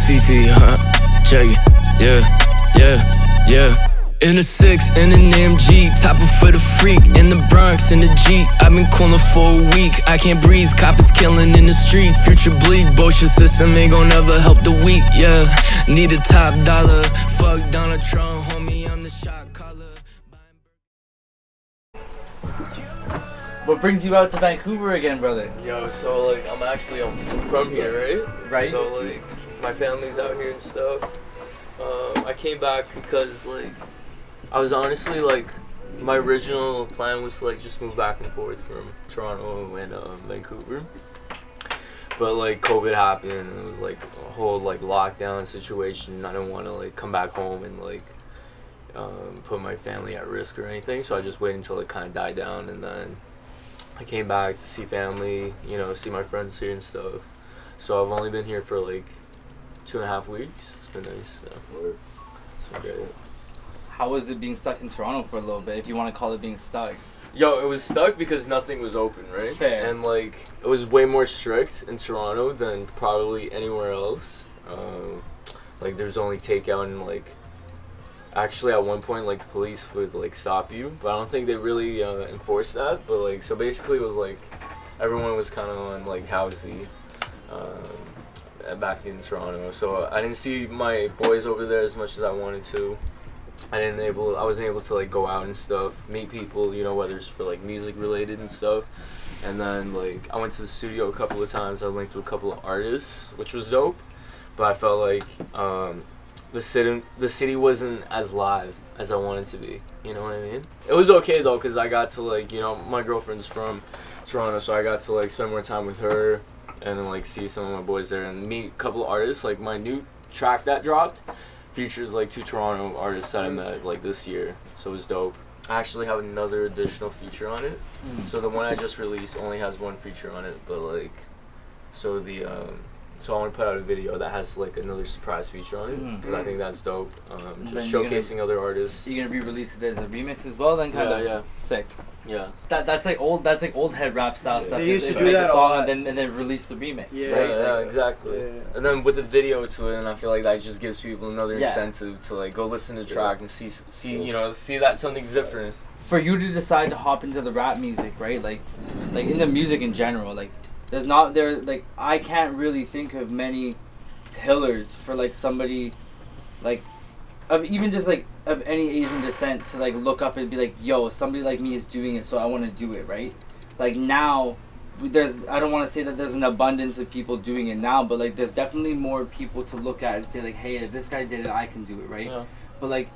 CC, check it, yeah. In a 6, in an AMG, topper for the freak. In the Bronx, in the Jeep, I've been coolin' for a week. I can't breathe, coppers killing in the streets. Future bleak, bullshit system ain't gon' never help the weak, yeah. Need a top dollar, fuck Donald Trump, homie, I'm the shot caller. What brings you out to Vancouver again, brother? Yo, so like I'm from here, right? Right. So like my family's out here and stuff. I came back because like I was honestly like my original plan was to like just move back and forth from Toronto and Vancouver. But like COVID happened and it was like a whole like lockdown situation. I didn't want to like come back home and like put my family at risk or anything. So I just waited until it kind of died down, and then I came back to see family, you know, see my friends here and stuff. So I've only been here for like 2.5 weeks. It's been nice. So it's been great. How was it being stuck in Toronto for a little bit, if you want to call it being stuck? Yo, it was stuck because nothing was open, right? Fair. And like it was way more strict in Toronto than probably anywhere else. Like there's only takeout and like actually at one point like the police would like stop you, but I don't think they really enforced that. But like so basically it was like everyone was kind of on like housey back in Toronto. So I didn't see my boys over there as much as I wanted to. I wasn't able to like go out and stuff, meet people, you know, whether it's for like music related and stuff. And then like I went to the studio a couple of times. I linked with a couple of artists, which was dope. But I felt like the city wasn't as live as I wanted to be. You know what I mean? It was okay though, cause I got to like, you know, my girlfriend's from Toronto, so I got to like spend more time with her and then like see some of my boys there and meet a couple of artists. Like my new track that dropped features like 2 Toronto artists that I met like this year, so it was dope. I actually have another additional feature on it. So the one I just released only has 1 feature on it, but like so I want to put out a video that has like another surprise feature on it because I think that's dope. Just showcasing other artists. You're gonna be released as a remix as well, then kind of. Yeah. Sick. Yeah. That's like old head rap style stuff. They used to Is do make that a a song lot. and then release the remix. Yeah. Right? Yeah, exactly. Yeah. And then with the video to it, and I feel like that just gives people another Yeah. incentive to like go listen to the track and see you know, see that something's different. For you to decide to hop into the rap music, right? Like in the music in general, like I can't really think of many pillars for like somebody like of even just like of any Asian descent to like look up and be like, yo, somebody like me is doing it, so I want to do it, right? Like now I don't want to say that there's an abundance of people doing it now, but like there's definitely more people to look at and say like, hey, if this guy did it, I can do it, right? Yeah. But like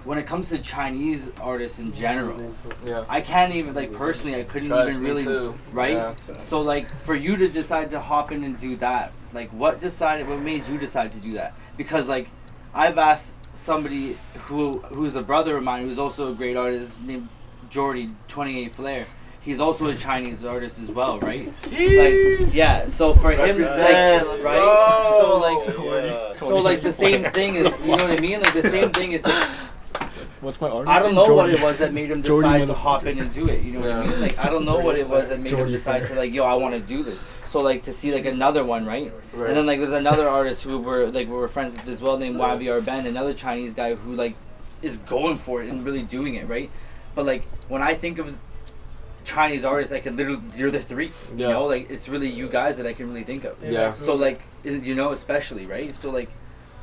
when it comes to Chinese artists in general, Yeah. I can't even like personally I couldn't Trust even me really too. right? Yeah. So like for you to decide to hop in and do that, like what made you decide to do that? Because like I've asked somebody who's a brother of mine who's also a great artist named Jordy 28 Flair. He's also a Chinese artist as well, right? Jeez. Like yeah, so for him Represent, like let's right? go. So like the same thing is, you know what I mean? Like the same thing it's like What's my artist? I don't know what it was that made him Jordy decide to hop in and do it. You know what I Yeah. mean? Like I don't know what it was that made him Jordy decide Flair. to like, yo, I want to do this. So like to see like another one, right? Right. And then like there's another artist who we were friends with as well, named YVR Ben, another Chinese guy who like is going for it and really doing it, right? But like when I think of Chinese artists, I can literally you're the 3. You Yeah. know, like it's really you guys that I can really think of. Yeah. So like you know, especially right. So like.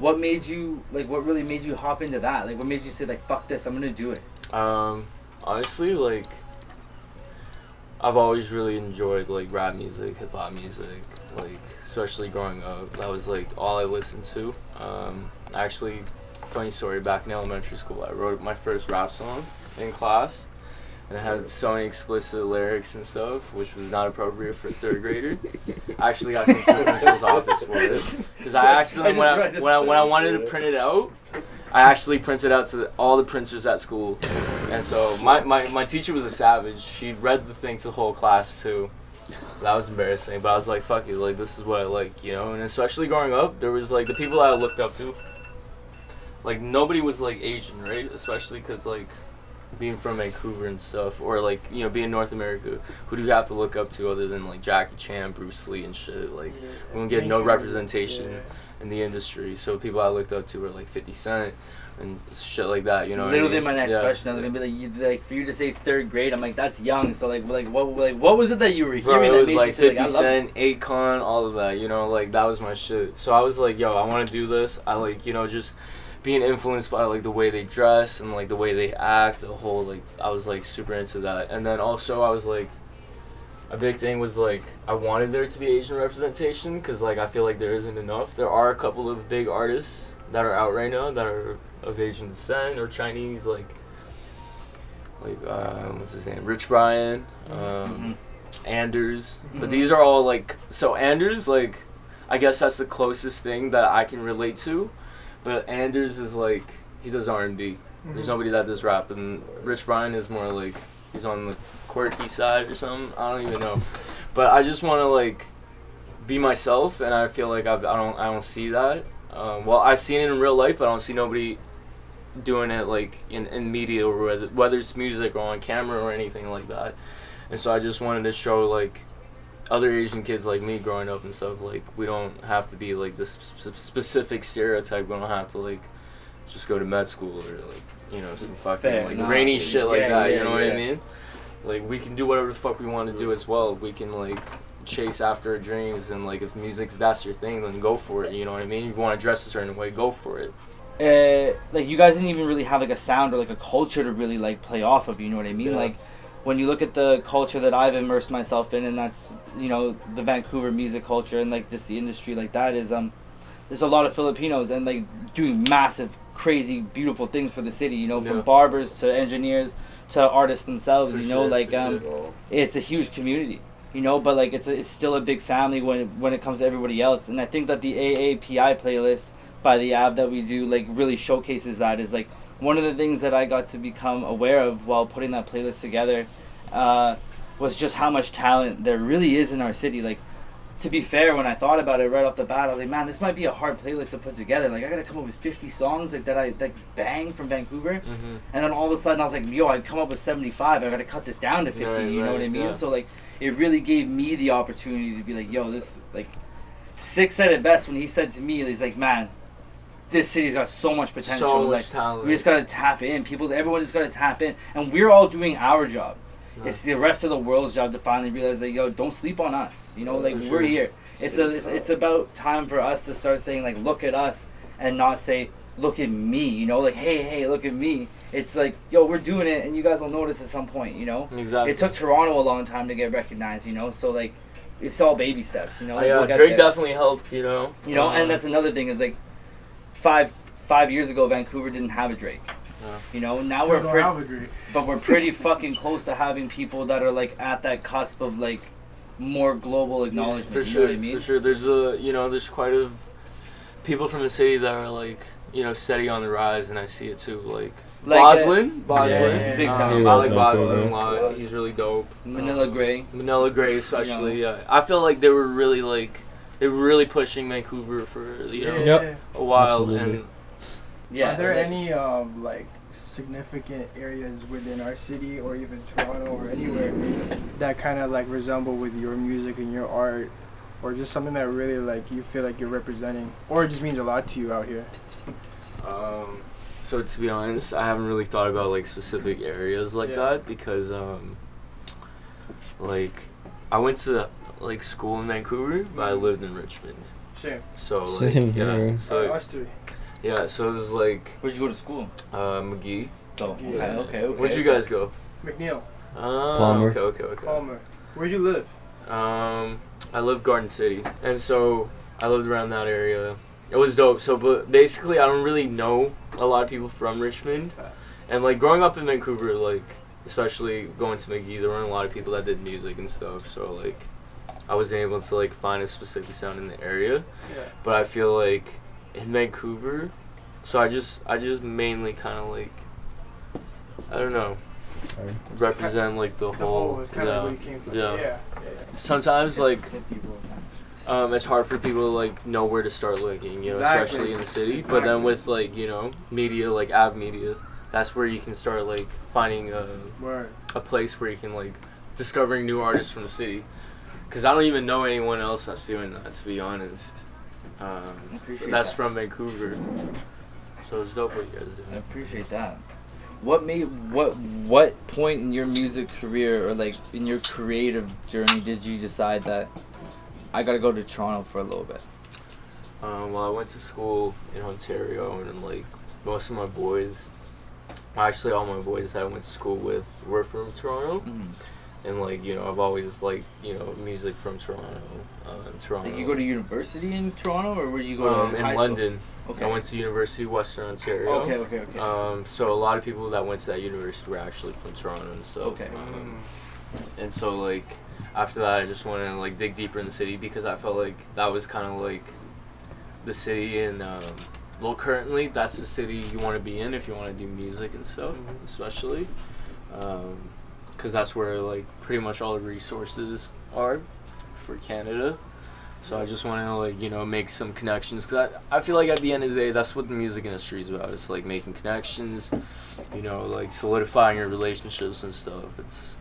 What really made you hop into that? Like, what made you say, like, fuck this, I'm gonna do it? Honestly, like, I've always really enjoyed, like, rap music, hip-hop music, like, especially growing up. That was, like, all I listened to. Actually, funny story, back in elementary school, I wrote my first rap song in class. And it had so many explicit lyrics and stuff, which was not appropriate for a 3rd grader. I actually got sent to the principal's office for it. Because I actually, when I wanted to print it out, I actually printed out to all the printers at school. And so my teacher was a savage. She read the thing to the whole class too. So that was embarrassing. But I was like, fuck it, like this is what I like, you know? And especially growing up, there was like the people I looked up to. Like nobody was like Asian, right? Especially because like being from Vancouver and stuff, or like, you know, being North America, who do you have to look up to other than like Jackie Chan, Bruce Lee and shit? Like, we don't get no representation in the industry. So people I looked up to were like 50 Cent and shit like that, you know. Literally, my next question, I was gonna be like, for you to say third grade, I'm like, that's young. So what was it that you were hearing? Bro, it that was made like you say, 50 Cent, Akon, all of that, you know, like that was my shit. So I was like, yo, I want to do this. I like, you know, just being influenced by like the way they dress and like the way they act, the whole like, I was like super into that. And then also I was like, a big thing was like, I wanted there to be Asian representation because like I feel like there isn't enough. There are a couple of big artists that are out right now that are of Asian descent or Chinese, like what's his name, Rich Brian, Anders, but these are all like, so Anders, like, I guess that's the closest thing that I can relate to, but Anders is like, he does R&B. There's nobody that does rap, and Rich Brian is more like, he's on the quirky side or something, I don't even know, but I just want to like be myself, and I feel like I don't see that. Well, I've seen it in real life, but I don't see nobody doing it like in media, or whether it's music or on camera or anything like that. And so I just wanted to show like other Asian kids like me growing up and stuff, like we don't have to be like this specific stereotype. We don't have to like just go to med school or like, you know, some fucking like rainy shit like that, you know what I mean? Like we can do whatever the fuck we want to do as well. We can like chase after our dreams, and like if music's that's your thing, then go for it, you know what I mean? If you want to dress a certain way, go for it. Like you guys didn't even really have like a sound or like a culture to really like play off of, you know what I mean? Yeah. Like when you look at the culture that I've immersed myself in, and that's, you know, the Vancouver music culture and like just the industry like that, is there's a lot of Filipinos and like doing massive, crazy, beautiful things for the city, you know, from barbers to engineers to artists themselves, it's a huge community, you know, but like it's still a big family when it comes to everybody else. And I think that the AAPI playlist by the app that we do like really showcases that. Is like one of the things that I got to become aware of while putting that playlist together was just how much talent there really is in our city. Like, to be fair, when I thought about it right off the bat, I was like, man, this might be a hard playlist to put together. Like, I gotta come up with 50 songs like that bang from Vancouver, and then all of a sudden I was like, yo, I come up with 75. I gotta cut this down to 50. You know what I mean? So like, it really gave me the opportunity to be like, yo, this, like, Six said it best when he said to me, he's like, man, this city's got so much potential. So like, much talent. We just gotta tap in. Everyone just gotta tap in, and we're all doing our job. It's the rest of the world's job to finally realize that, yo, don't sleep on us. You know, like, we're here. It's about time for us to start saying, like, look at us, and not say, look at me. You know, like, hey, look at me. It's like, yo, we're doing it, and you guys will notice at some point. You know, exactly. It took Toronto a long time to get recognized. You know, so like, it's all baby steps. You know, Drake definitely helped. You know, and that's another thing is like, five years ago, Vancouver didn't have a Drake. You know, now we're pretty fucking close to having people that are like at that cusp of like more global acknowledgement. For you sure, know what I mean? For sure. There's quite a people from the city that are like, you know, steady on the rise, and I see it too. Like Boslin, big time. I like Boslin a lot. He's really dope. Manila Gray, especially. Yeah, I feel like they were really pushing Vancouver for a while. Absolutely. And are there any like significant areas within our city or even Toronto or anywhere that kind of like resemble with your music and your art, or just something that really like you feel like you're representing, or it just means a lot to you out here? So to be honest, I haven't really thought about like specific areas like that, because like I went to like school in Vancouver, but I lived in Richmond. Same. So like, Same here. So us too. yeah, so it was like. Where'd you go to school? McGee. Oh, okay. Where'd you guys go? McNeil. Palmer. Okay. Palmer. Where'd you live? I lived Garden City, and so I lived around that area. It was dope. So, but basically, I don't really know a lot of people from Richmond, and like growing up in Vancouver, like especially going to McGee, there weren't a lot of people that did music and stuff. So like, I wasn't able to like find a specific sound in the area. Yeah. But I feel like in Vancouver, so I just mainly kind of like, I don't know, represent like the whole. It's kind of where you came from. Yeah. Sometimes like. It's hard for people to like know where to start looking, you know, especially in the city. But then with like, you know, media like Av Media, that's where you can start like finding a place where you can like discovering new artists from the city. Cause I don't even know anyone else that's doing that, to be honest. That's from Vancouver, so it's dope what you guys do. I appreciate that. What point in your music career or like in your creative journey did you decide that I gotta go to Toronto for a little bit? Well, I went to school in Ontario, and like most of my boys, actually all my boys that I went to school with were from Toronto. Mm. And like, you know, I've always liked, you know, music from Toronto. Toronto. Like you go to university in Toronto, or where you go to in high London. School? Okay. I went to University of Western Ontario. Okay. So a lot of people that went to that university were actually from Toronto and stuff. Okay. And so like after that, I just wanted to like dig deeper in the city, because I felt like that was kind of like the city, and well, currently that's the city you want to be in if you want to do music and stuff, especially. Because that's where like pretty much all the resources are for Canada. So I just want to like, you know, make some connections, because I feel like at the end of the day that's what the music industry is about. It's like making connections, you know, like solidifying your relationships and stuff. It's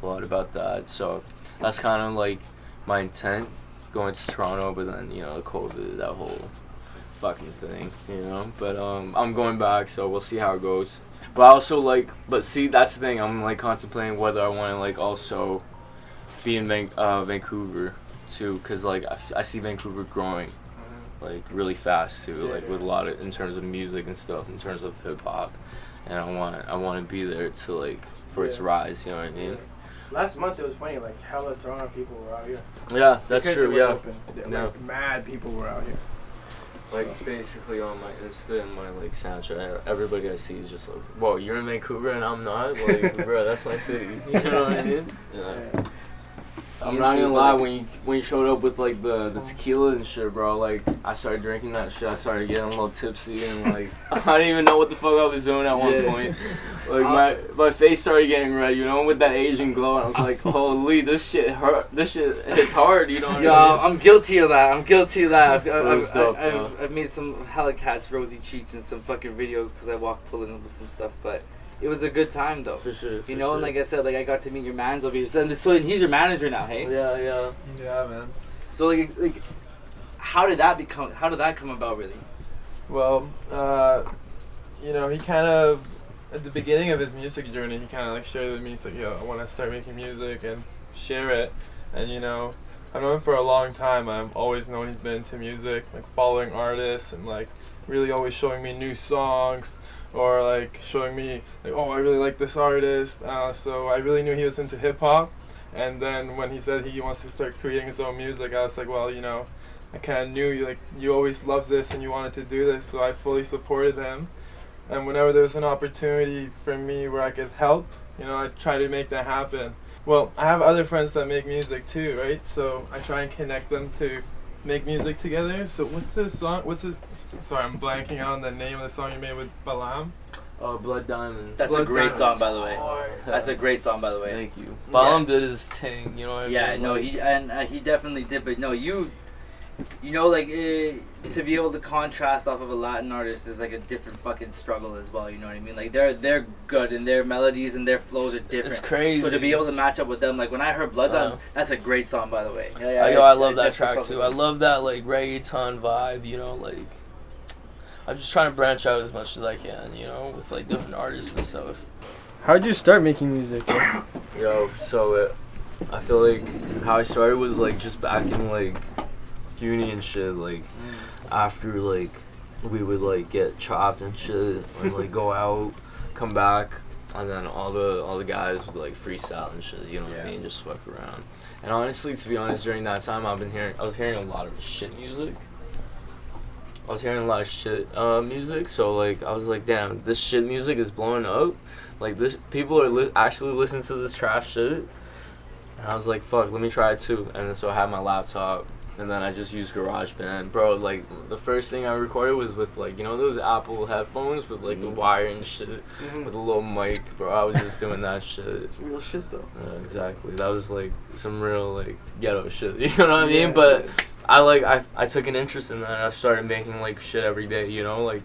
a lot about that. So that's kind of like my intent going to Toronto, but then, you know, COVID, that whole fucking thing, you know. But I'm going back, so we'll see how it goes. But I also like, but see, that's the thing. I'm like contemplating whether I want to like also be in Vancouver too, because like I see Vancouver growing like really fast too, like with a lot of in terms of music and stuff, in terms of hip hop, and I want to be there to like for its rise. You know what I mean? Last month it was funny, like hella Toronto people were out here. Yeah, that's because true. Yeah, like mad people were out here. Like basically on my Insta and my like Snapchat, everybody I see is just like, "Whoa, you're in Vancouver and I'm not." Like, bro, that's my city. You know what I mean? Yeah. I'm not gonna lie, when you showed up with like the tequila and shit, bro, like I started drinking that shit. I started getting a little tipsy, and like I didn't even know what the fuck I was doing at one point. Like my face started getting red, you know, with that Asian glow, and I was like, holy, this shit hurt. This shit hits hard, you know what I mean? I'm guilty of that. I've made some hella cats rosy cheeks and some fucking videos because I walked pulling up with some stuff, but. It was a good time though. For sure. You know, and like I said, like I got to meet your mans over here. So, and he's your manager now, hey? Yeah, man. So like how did that come about really? Well, you know, he kind of at the beginning of his music journey, he kind of like shared with me. He's like, "Yo, I want to start making music and share it." And you know, I've known him for a long time. I've always known he's been into music, like following artists and like really always showing me new songs. Or like showing me like, oh, I really like this artist. So I really knew he was into hip hop. And then when he said he wants to start creating his own music, I was like, well, you know, I kind of knew you always loved this and you wanted to do this. So I fully supported him. And whenever there was an opportunity for me where I could help, you know, I try to make that happen. Well, I have other friends that make music too, right? So I try and connect them to make music together. So what's the song? Sorry, I'm blanking out on the name of the song you made with Balam. Blood Diamonds. That's Blood a great Diamonds. song, by the way. That's a great song, by the way. Thank you. Balam did his thing, you know what I mean? Yeah, no, he definitely did, but no, you know, like to be able to contrast off of a Latin artist is like a different fucking struggle as well. You know what I mean? Like they're good and their melodies and their flows are different. It's crazy. So to be able to match up with them, like when I heard Blood Diamond, that's a great song, by the way. I love that track too. I love that like reggaeton vibe. You know, like I'm just trying to branch out as much as I can. You know, with like different artists and stuff. How did you start making music? Yo, so I feel like how I started was like just back in like uni and shit, like after like we would like get chopped and shit and like go out, come back, and then all the guys would like freestyle and shit, you know what I mean, just fuck around. And honestly, to be honest, during that time I was hearing a lot of shit music. Music, so like I was like, damn, this shit music is blowing up. Like this, people are actually listening to this trash shit. And I was like, fuck, let me try it too. And then so I had my laptop. And then I just used GarageBand. Bro, like, the first thing I recorded was with, like, you know those Apple headphones with, like, the wire and shit? With a little mic, bro. I was just doing that shit. It's real shit, though. Exactly. That was, like, some real, like, ghetto shit. You know what I mean? But I took an interest in that. And I started making, like, shit every day, you know? Like,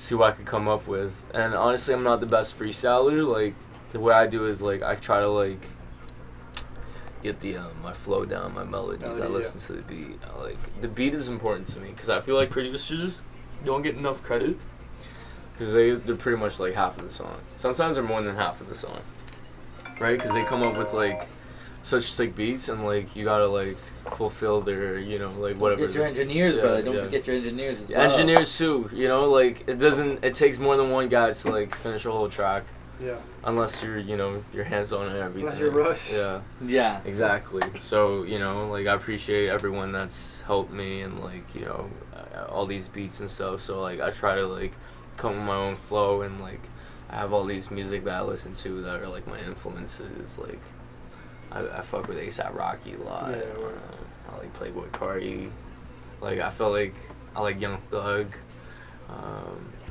see what I could come up with. And honestly, I'm not the best freestyler. Like, the way I do is, like, I try to, like, get the my flow down, my melodies. I listen to the beat. The beat is important to me because I feel like producers don't get enough credit because they're pretty much like half of the song. Sometimes they're more than half of the song, right? Because they come up with like such sick beats and like you gotta like fulfill their like whatever. Get your engineers, brother. Don't forget your engineers as well. Engineers too. Like it takes more than one guy to like finish a whole track. Yeah. Unless you're, your hands on and everything. Unless you're Russ. Yeah. Yeah. Exactly. So, like, I appreciate everyone that's helped me and, like, all these beats and stuff. So, like, I try to, like, come with my own flow and, like, I have all these music that I listen to that are, like, my influences. Like, I fuck with A$AP Rocky a lot. Yeah, I like Playboy Cardi. Like, I feel like I like Young Thug.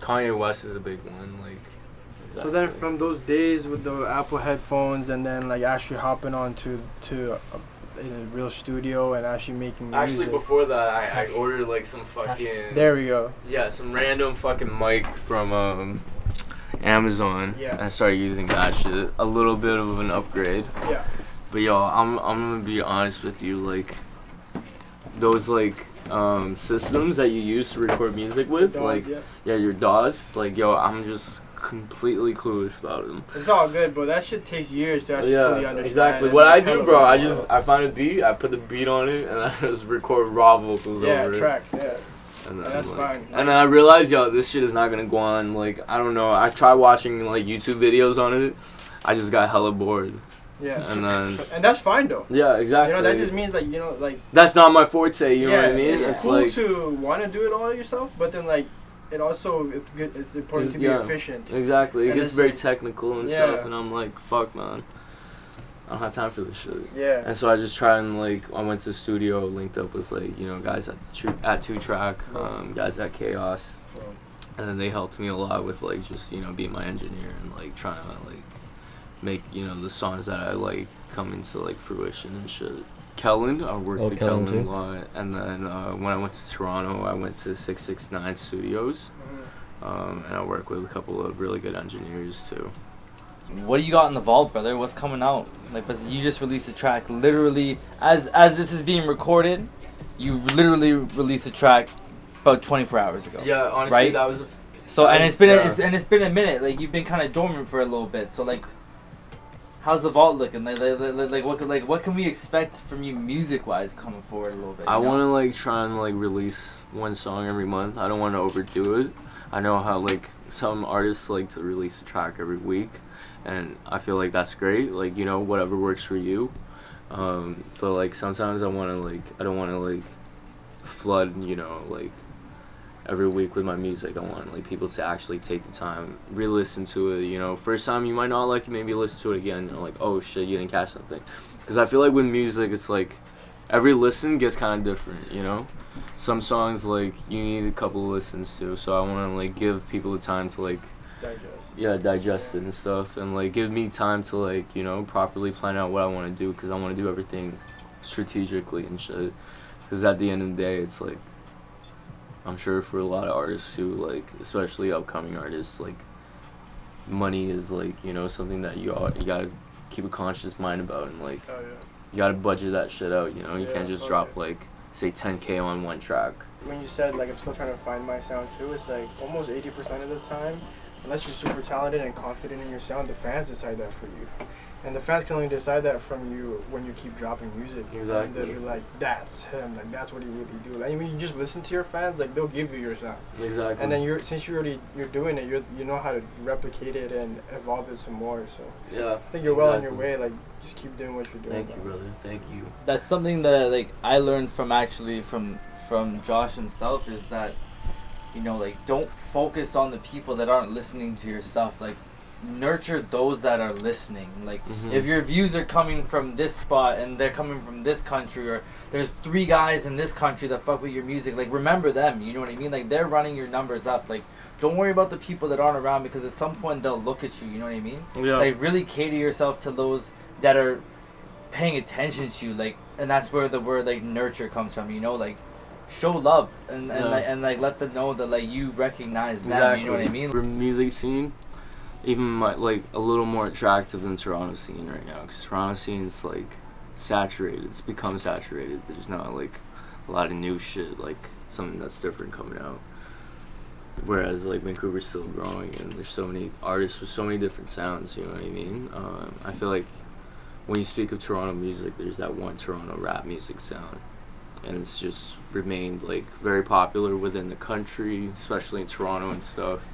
Kanye West is a big one, like. So then, from those days with the Apple headphones, and then like actually hopping on to a real studio and actually making music. Actually, before that, I ordered like some fucking. There we go. Yeah, some random fucking mic from Amazon. Yeah. And I started using that shit. A little bit of an upgrade. Yeah. But yo, I'm gonna be honest with you, like those like systems that you use to record music with, DAWs, like your DAWs, like yo, I'm just completely clueless about them. It's all good, but that shit takes years to actually fully understand. Exactly. What I do, bro, I find a beat, I put the beat on it, and I just record raw vocals over it. Yeah, and then, that's like, fine. And then I realized, yo, this shit is not gonna go on. Like, I don't know. I tried watching like YouTube videos on it. I just got hella bored. Yeah. And then. And that's fine though. Yeah, exactly. That just means like like. That's not my forte. You know what I mean? It's cool like, to want to do it all yourself, but then like. It also it's good. It's important to be efficient. Exactly. It and gets very technical and stuff, and I'm like, fuck, man. I don't have time for this shit. Yeah. And so I just tried and like I went to the studio, linked up with like guys at 2 Track, guys at Chaos, and then they helped me a lot with like just being my engineer and like trying to like make the songs that I like come into like fruition and shit. Kellen, I worked with Kellen a lot, and then when I went to Toronto, I went to 669 Studios, and I worked with a couple of really good engineers too. What do you got in the vault, brother? What's coming out? Like, you just released a track literally as this is being recorded. You literally released a track about 24 hours ago. Yeah, honestly, right? that was. It's been a minute. Like you've been kind of dormant for a little bit. So like. How's the vault looking? What can we expect from you music-wise coming forward a little bit? I want to like try and like release one song every month. I don't want to overdo it. I know how like some artists like to release a track every week, and I feel like that's great. Like whatever works for you. But like sometimes I don't want to like flood like every week with my music. I want like people to actually take the time, re-listen to it. First time you might not like it, maybe listen to it again. Like, oh shit, you didn't catch something. Because I feel like with music, it's like every listen gets kind of different. Some songs like you need a couple of listens to. So I want to like give people the time to like digest it and stuff, and like give me time to like properly plan out what I want to do, because I want to do everything strategically and shit. Because at the end of the day, it's like. I'm sure for a lot of artists too, like especially upcoming artists, like money is like something that you gotta keep a conscious mind about, and like you gotta budget that shit out. You can't just drop like say 10K on one track. When you said like I'm still trying to find my sound too, it's like almost 80% of the time, unless you're super talented and confident in your sound, the fans decide that for you. And the fans can only decide that from you when you keep dropping music. Exactly. And they're like, that's him. Like, that's what he really do. Like, I mean, you just listen to your fans. Like, they'll give you your sound. Exactly. And then since you're doing it, you know how to replicate it and evolve it some more. So yeah, I think you're well on your way. Like, just keep doing what you're doing. Thank you, brother. Thank you. That's something that I learned from Josh himself, is that don't focus on the people that aren't listening to your stuff. Like, nurture those that are listening. Like if your views are coming from this spot and they're coming from this country, or there's 3 guys in this country that fuck with your music, like remember them, you know what I mean? Like they're running your numbers up. Like don't worry about the people that aren't around, because at some point they'll look at you, you know what I mean? Yeah. Like really cater yourself to those that are paying attention to you, like, and that's where the word like nurture comes from, like show love and Yeah. like let them know that like you recognize them. You know what I mean? For music scene, even like a little more attractive than Toronto scene right now, because Toronto scene's like saturated. It's become saturated. There's not like a lot of new shit, like something that's different coming out. Whereas like Vancouver's still growing, and there's so many artists with so many different sounds. You know what I mean? I feel like when you speak of Toronto music, there's that one Toronto rap music sound, and it's just remained like very popular within the country, especially in Toronto and stuff.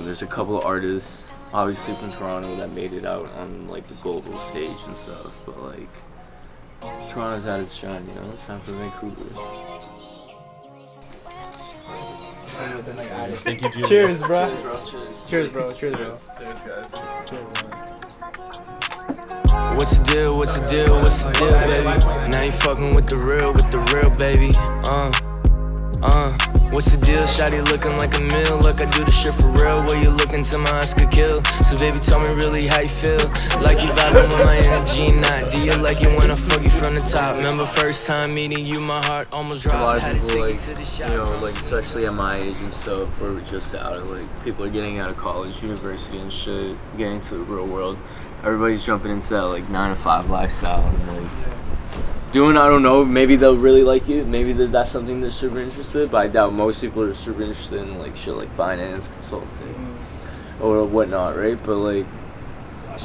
There's a couple of artists, obviously from Toronto, that made it out on like the global stage and stuff, but like Toronto's at its shine, you know. It's time for Vancouver. Thank you, Julius. Cheers, bro. Cheers, Cheers, bro. Cheers, bro. Cheers, guys. What's the deal? What's the deal? What's the deal, baby? Now you fucking with the real, baby. What's the deal? Shawty looking like a meal. Look, I do the shit for real. Where you looking till my eyes could kill. So baby, tell me really how you feel. Like you vibing with my energy, not. Do you like it when I fuck you from the top? Remember first time meeting you, my heart almost A dropped. lot of Had to people, take like, it to the shop. you know, like especially at my age and stuff, where we're just out of like people are getting out of college, university and shit, getting to the real world. Everybody's jumping into that like 9 to 5 lifestyle and like doing, I don't know, maybe they'll really like it, maybe that's something they're super interested, but I doubt most people are super interested in like shit like finance, consulting, or whatnot, right? But like,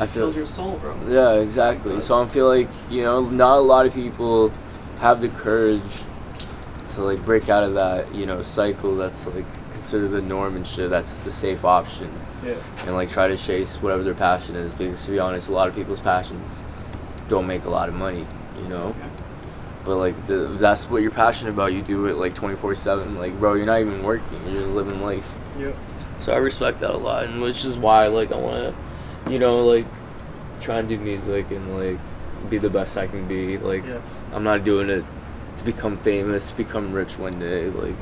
I feel kills your soul, bro. yeah, exactly. So I feel like, you know, not a lot of people have the courage to like break out of that, you know, cycle that's like considered the norm and shit. That's the safe option. Yeah. And like try to chase whatever their passion is, because to be honest, a lot of people's passions don't make a lot of money, you know. But like if that's what you're passionate about, you do it like 24/7. Like, bro, you're not even working, you're just living life. Yep. So I respect that a lot, and which is why like I want to, you know, like try and do music and like be the best I can be. Like, Yeah. I'm not doing it to become famous, become rich one day. Like,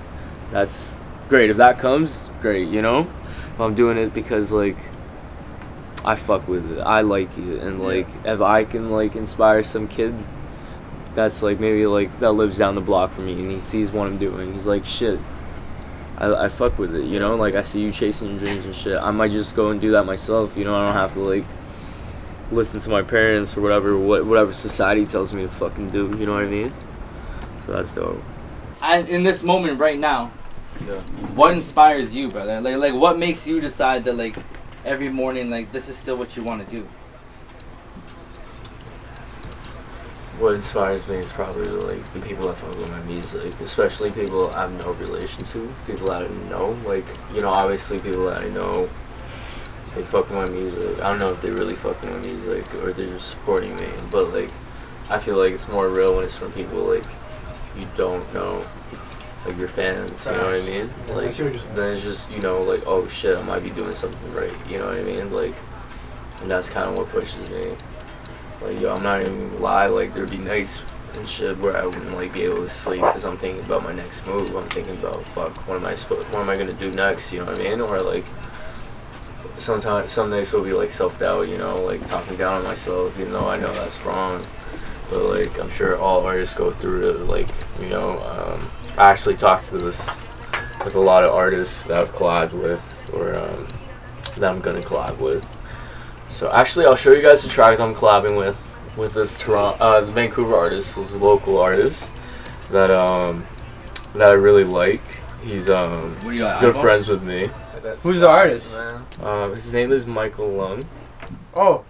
that's great if that comes, great, you know. But I'm doing it because like I fuck with it, I like it, and like if I can like inspire some kid that's like maybe like that lives down the block from me and he sees what I'm doing, he's like, shit, I fuck with it, you know. Like, I see you chasing your dreams and shit, I might just go and do that myself, you know. I don't have to like listen to my parents or whatever society tells me to fucking do, you know what I mean? So that's dope. And in this moment right now, Yeah. what inspires you, brother? Like what makes you decide that like every morning, like this is still what you want to do? What inspires me is probably like the people that fuck with my music, especially people I have no relation to, people that I know. Like, you know, obviously people that I know, they fuck with my music. I don't know if they really fuck with my music or they're just supporting me, but like, I feel like it's more real when it's from people like you don't know, like your fans. You know what I mean? Like, then it's just, you know, like, oh shit, I might be doing something right. You know what I mean? Like, and that's kind of what pushes me. Like, yo, I'm not even gonna lie, like, there'd be nights and shit where I wouldn't, like, be able to sleep because I'm thinking about my next move. I'm thinking about, fuck, what am I gonna do next, you know what I mean? Or, like, sometimes, some days will be, like, self-doubt, you know, like, talking down on myself, even though I know that's wrong. But, like, I'm sure all artists go through it, like, you know, I actually talked to this with a lot of artists that I've collabed with, or, that I'm gonna collab with. So actually, I'll show you guys the track that I'm collabing with this the Vancouver artist, this local artist that I really like. He's What do you got? good friends with me. Who's the artist? His name is Michael Lung. Oh,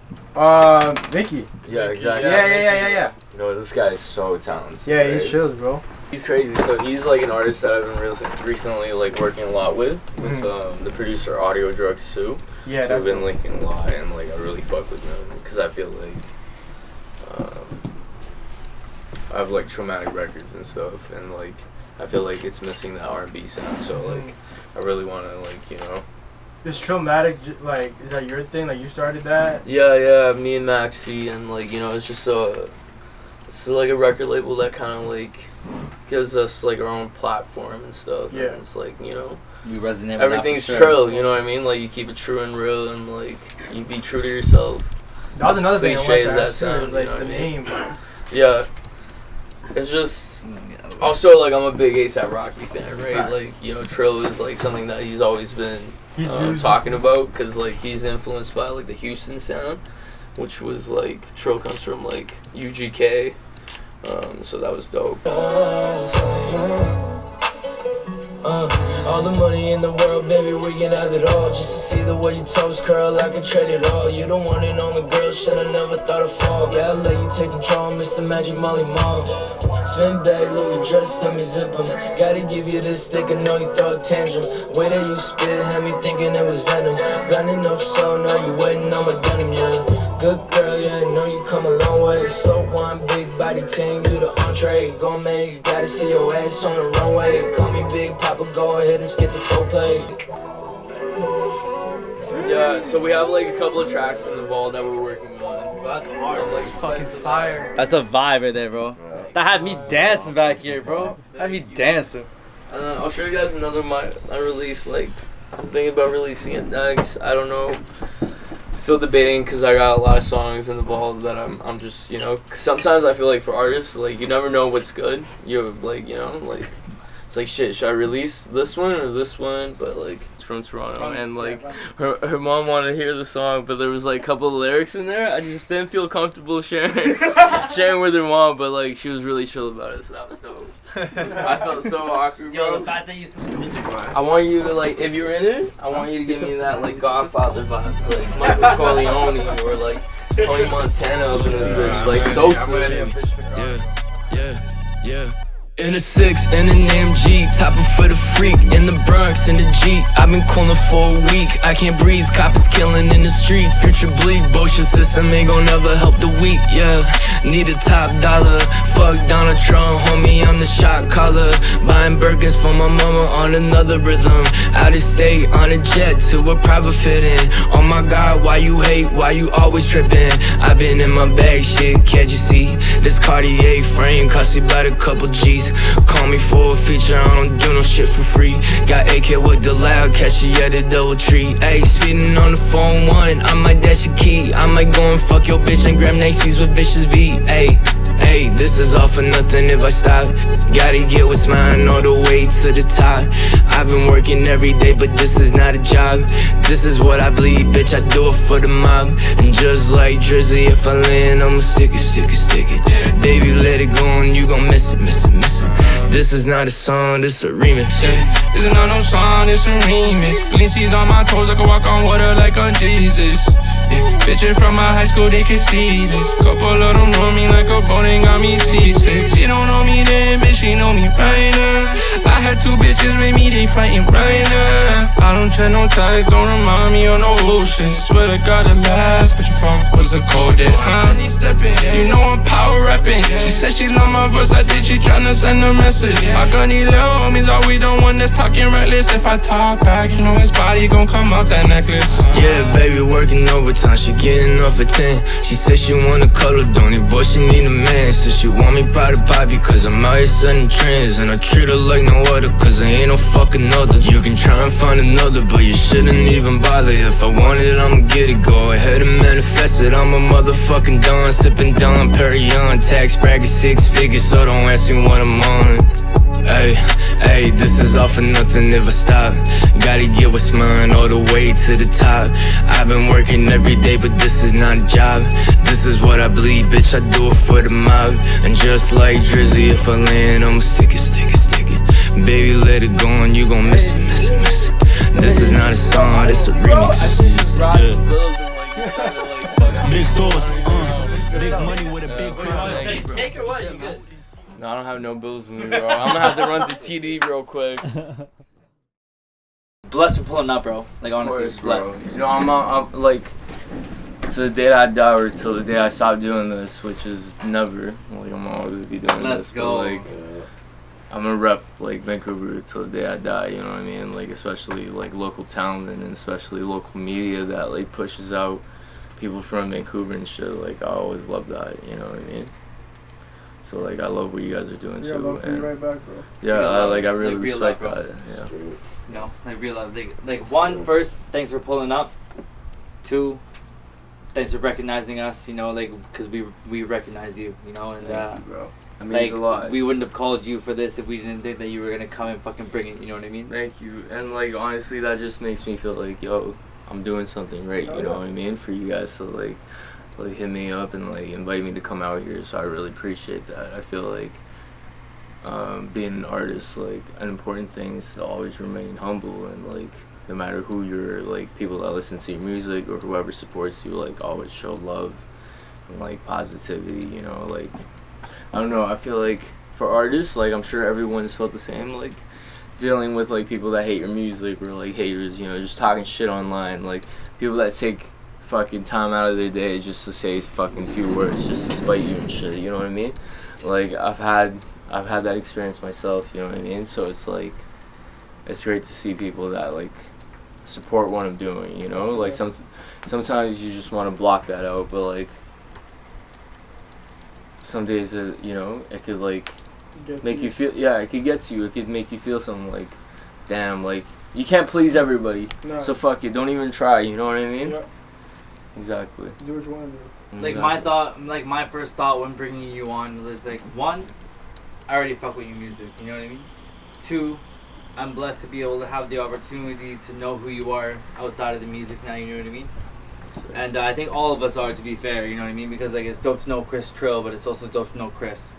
Vicky. Yeah, exactly. Yeah. No, this guy is so talented. Yeah, he's right? chills, bro. He's crazy. So he's like an artist that I've been recently like working a lot with the producer Audio Drugs Sue. Yeah, So I've been linking a lot, and like I really fuck with him because I feel like I have like traumatic records and stuff, and like I feel like it's missing that R&B sound. So like I really want to like, you know. This Traumatic, like, is that your thing? Like, you started that? Yeah, me and Maxie, and like, you know, it's just it's like a record label that kind of like gives us like our own platform and stuff. Yeah. And it's like, you know, You resonate with everything's that for sure. true, you know what I mean? Like, you keep it true and real, and like you be true to yourself. That was another thing I wanted Cliche to as ask that too, is sound, like you know the what I mean? name. Yeah. it's just also like I'm a big A$AP Rocky fan, right? Like, you know, Trill is like something that he's always been talking about, because like he's influenced by like the Houston sound, which was like Trill comes from like UGK, so that was dope. All the money in the world, baby, we can have it all. Just to see the way your toes curl, I could trade it all. You the one and only girl, shit, I never thought I'd fall. Yeah, I let you take control, Mr. Magic Molly Mall. Spin bag, Louis dress, send me zip 'em. Gotta give you this stick, I know you throw a tantrum. Way that you spit had me thinking it was venom. Got enough so now you waiting on my denim, yeah. Good girl, yeah, I know you come a long way. So one big body team, you the entree. Gourmet, gotta see your ass on the runway. Call me Big Papa, go ahead and skip the full play. Yeah, so we have like a couple of tracks in the vault that we're working on. That's hard. I'm, like, Fucking excited for that. fire. That's a vibe right there, bro. That had me dancing back here, bro. Had me dancing. And then I'll show you guys another my release. Like, I'm thinking about releasing it next. I don't know. Still debating, because I got a lot of songs in the vault that I'm just, you know, 'cause sometimes I feel like for artists, like, you never know what's good. You're like, you know, like, it's like, shit, should I release this one or this one? But like, it's from Toronto, and like, her mom wanted to hear the song, but there was like a couple of lyrics in there I just didn't feel comfortable sharing with her mom, but like, she was really chill about it, so that was dope. I felt so awkward, bro. Yo, the fact that you said I want you to, like, if you're in it, I want you to give me that, like, Godfather vibe, like Michael Corleone or, like, Tony Montana up in this bitch, like, so slim. Yeah. In a 6, in an AMG, top it for the freak. In the Bronx, in the Jeep, I've been cooling for a week. I can't breathe, coppers killing in the streets. Future bleak, bullshit system ain't gon' never help the weak, yeah. Need a top dollar, fuck Donald Trump, homie, I'm the shot caller. Buying Birkins for my mama on another rhythm. Out of state, on a jet to a private fitting. Oh my God, why you hate, why you always tripping? I've been in my bag, shit, can't you see? This Cartier frame cost me about a couple G's. Call me for a feature, I don't do no shit for free. Got AK with the loud, catch you at a double tree. Ayy, speeding on the phone one, I might dash a key. I might go and fuck your bitch and grab Nacy's with vicious V. Ayy, this is all for nothing if I stop. Gotta get what's mine all the way to the top. I've been working every day, but this is not a job. This is what I bleed, bitch, I do it for the mob. And just like Drizzy, if I land, I'ma stick it. Baby, let it go and you gon' miss it. This is not a song, this a remix. This is not no song, it's a remix. Balenci's on my toes, I can walk on water like on Jesus. Yeah, bitches from my high school, they can see this. Couple of them know me like a boat and got me seasick. She don't know me then, bitch, she know me right now. I had 2 bitches with me, they fighting right now. I don't check no tags, don't remind me of no bullshit. Swear to God the last bitch you fuck was the coldest. Honey stepping, you know I'm power rapping. She said she love my verse, I think she tryna send a message. I got these little homies, all we don't want that's talking reckless. If I talk back, you know his body gon' come out that necklace. Yeah, baby, working overtime, she getting off at 10. She said she want a color, don't need boy, she need a man. Said she want me proud of Bobby, cause I'm out here setting trends. And I treat her like no other, cause there ain't no fucking other. You can try and find another, but you shouldn't even bother. If I want it, I'ma get it, go ahead and manifest it. I'm a motherfucking Don, sipping Don Perignon. Tax bracket 6 figures, so don't ask me what I'm on. Ayy, this is all for nothing if I stop. Gotta get what's mine all the way to the top. I've been working every day, but this is not a job. This is what I bleed, bitch, I do it for the mob. And just like Drizzy, if I land, I'ma stick it. Baby, let it go and you gon' miss it. This is not a song, this a remix. Big stores, big money with a big crowd. Take it what? You good? No, I don't have no bills with me, bro. I'm gonna have to run to TD real quick. Blessed for pulling up, bro. Like, honestly, Of course, blessed. You know, I'm like, to the day that I die or till the day I stop doing this, which is never. Like, I'm gonna always be doing Let's this. go. But, like, I'm gonna rep like Vancouver till the day I die. You know what I mean? Like, especially like local talent and especially local media that like pushes out people from Vancouver and shit. Like, I always love that. You know what I mean? So like, I love what you guys are doing Yeah, too. love for you right back, bro. Yeah, I really Like, real respect love, bro. that. Yeah. You know, like real love. Like one, first, thanks for pulling up. 2, thanks for recognizing us. You know, like because we recognize you. You know, and Thank you, bro. It means Like, a lot. we wouldn't have called you for this if we didn't think that you were gonna come and fucking bring it. You know what I mean? Thank you. And like honestly, that just makes me feel like, yo, I'm doing something right. You know what I mean? For you guys to like hit me up and like invite me to come out here. So I really appreciate that. I feel like being an artist, like an important thing is to always remain humble, and like no matter who you're, like people that listen to your music or whoever supports you, like always show love and like positivity. You know, like I don't know. I feel like for artists, like I'm sure everyone's felt the same, like dealing with like people that hate your music or like haters, you know, just talking shit online, like people that take fucking time out of their day just to say fucking few words just to spite you and shit, you know what I mean? Like I've had that experience myself, you know what I mean? So it's like it's great to see people that like support what I'm doing, you know? Like sometimes you just want to block that out, but like some days you know, it could like make you feel, yeah, it could get to you, it could make you feel something like, damn, like you can't please everybody, so fuck it, don't even try, you know what I mean? Yeah. Exactly. Do what you want to do. Like my first thought when bringing you on was like, one, I already fuck with your music, you know what I mean? Two, I'm blessed to be able to have the opportunity to know who you are outside of the music now, you know what I mean? And I think all of us are, to be fair, you know what I mean? Because like it's dope to know Chris Trill, but it's also dope to know Chris.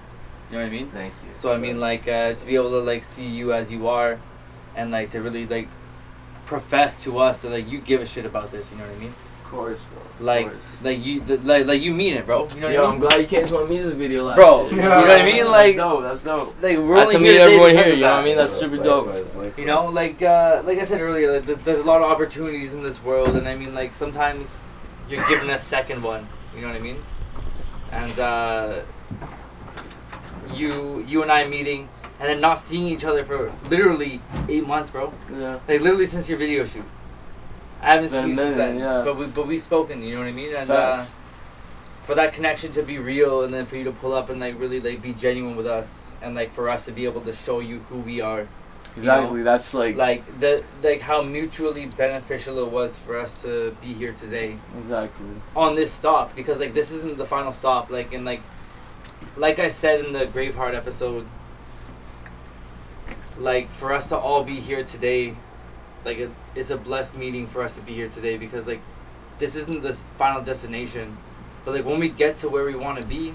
You know what I mean? Thank you. So I mean, like to be able to like see you as you are, and like to really like profess to us that like you give a shit about this. You know what I mean? Of course, bro. Like you mean it, bro. You know what I mean? I'm glad you came to my music video last bro, year. you know what I mean? Like that's dope. Like we're That's only to meet here today everyone because here. of You know what I that. mean? That's super dope. You know, like I said earlier, like, there's a lot of opportunities in this world, and I mean, like sometimes you're given a second one. You know what I mean? And you and I meeting, and then not seeing each other for literally 8 months, bro. Yeah. Like literally since your video shoot. I haven't seen you since then. Yeah. But we've spoken. You know what I mean? And Facts. for that connection to be real, and then for you to pull up and like really like be genuine with us, and like for us to be able to show you who we are. Exactly. You know? That's like How mutually beneficial it was for us to be here today. Exactly. On this stop, because like this isn't the final stop. Like and like I said in the Graveheart episode, like for us to all be here today, like it's a blessed meeting for us to be here today, because like this isn't the final destination, but like when we get to where we want to be,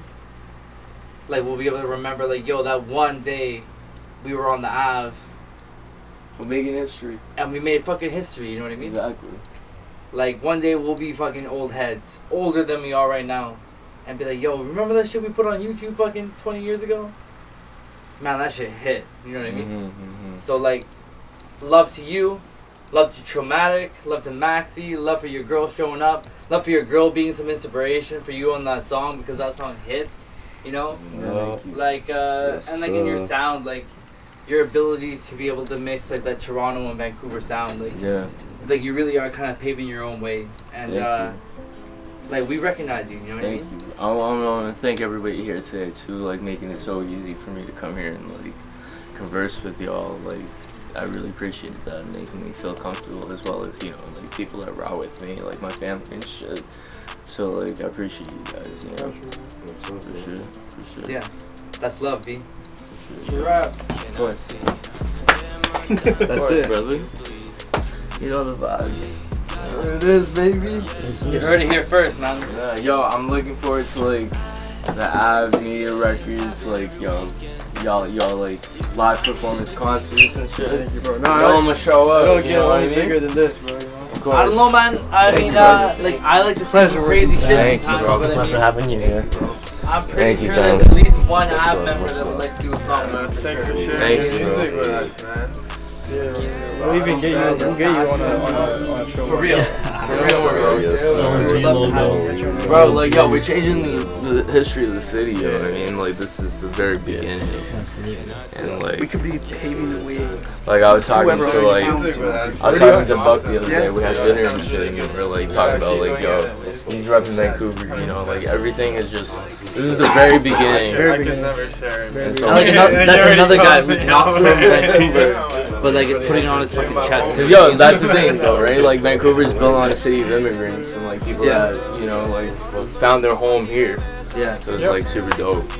like we'll be able to remember like, yo, that one day we were on the Ave. We're making history. And we made fucking history, you know what I mean? Exactly. Like one day we'll be fucking old heads, older than we are right now, and be like, yo, remember that shit we put on YouTube fucking 20 years ago? Man, that shit hit. You know what I mean? Mm-hmm. So like, love to you, love to Traumatic, love to Maxi, love for your girl showing up, love for your girl being some inspiration for you on that song, because that song hits. You know, like and like in your sound, like your abilities to be able to mix like that Toronto and Vancouver sound, like like you really are kind of paving your own way, and like we recognize you. You know what I mean? Thank you. I want to thank everybody here today too, like making it so easy for me to come here and like converse with y'all. Like I really appreciate that, making me feel comfortable, as well as, you know, like people that raw with me, like my family and shit. So like I appreciate you guys, you know. For sure. Yeah, that's love, B. Rap. That's That's it, brother. You know the vibes. There it is, baby. You heard it here first, man. Yeah, yo, I'm looking forward to like the Av Media Records, like y'all like live performance concerts and shit. Thank you, bro. No, I'm gonna show up. I don't you get know what I any mean? bigger than this, bro. You know? Of course. I don't know, man. I mean, like I like to see some crazy shit Thank you, sometimes, bro. but I Thanks for mean, having you here. I'm pretty Thank you, sure fam. there's at least one Av member that would like to do a song. Man, thanks for sharing Thank your you, music with us, man. We'll even get you. We'll get you on a show. For real. Bro, like, yo, we're changing the history of the city, yo. I mean, like, this is the very beginning. And, like, We could be paving the way. like I was talking to, like, Music with us. I was talking to Buck the other day. We had dinner and shit, and we were, like, talking about, like, yo, he's repping Vancouver, you know, like, everything is just, this is the very beginning. I could never share it. And so, Like that's another guy who's not from Vancouver, but like is putting it on his fucking chest. cause yo, that's the thing though, right? Like Vancouver's built on a city of immigrants and like people that, you know, like found their home here. Yeah. So it's like super dope.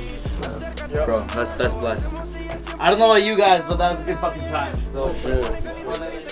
Yo, bro. That's blessed. I don't know about you guys, but that was a good fucking time. So.